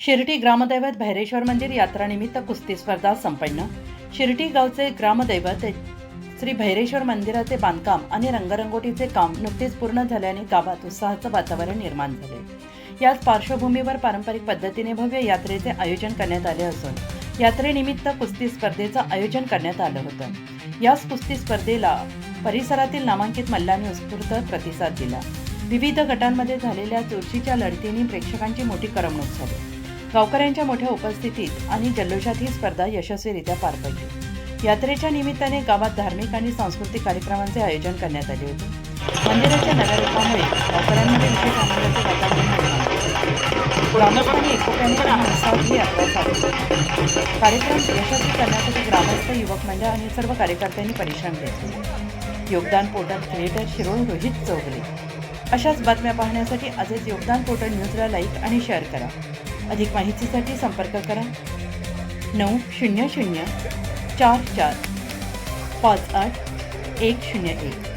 शिर्टी ग्रामदैवत भैरेश्वर मंदिर यात्रानिमित्त कुस्ती स्पर्धा संपन्न। शिर्टी गावचे ग्रामदैवत श्री भैरेश्वर मंदिराचे बांधकाम आणि रंगरंगोटीचे काम नुकतेच पूर्ण झाल्याने गावात उत्साहाचं वातावरण निर्माण झाले। याच पार्श्वभूमीवर पारंपरिक पद्धतीने भव्य यात्रेचे आयोजन करण्यात आले असून यात्रेनिमित्त कुस्ती स्पर्धेचं आयोजन करण्यात आलं होतं। याच कुस्ती स्पर्धेला परिसरातील नामांकित मल्लांनी उत्स्फूर्त प्रतिसाद दिला। विविध गटांमध्ये झालेल्या चुरशीच्या लढतींनी प्रेक्षकांची मोठी करमणूक झाली। गावकऱ्यांच्या मोठ्या उपस्थितीत आणि जल्लोषात ही स्पर्धा यशस्वीरित्या पार पडली। यात्रेच्या निमित्ताने गावात धार्मिक आणि सांस्कृतिक कार्यक्रमांचे आयोजन करण्यात आले होते। मंदिराच्या नव्या रूपामुळे गावकऱ्यांमध्ये विशेष आनंदाचे वातावरण निर्माण झाले। ग्रामस्थांनी एकोप्याने आणि उत्साहात ही यात्रा साधली। कार्यक्रम यशस्वी करण्यासाठी ग्रामस्थ, युवक मंडळ आणि सर्व कार्यकर्त्यांनी परिश्रम घेतले। योगदान पोर्टल क्रिएटर शिरोळ रोहित चौगले। अशाच बातम्या पाहण्यासाठी आजच योगदान पोर्टल न्यूजला लाईक आणि शेअर करा। अधिक माहितीसाठी संपर्क करा 900 44 58 101।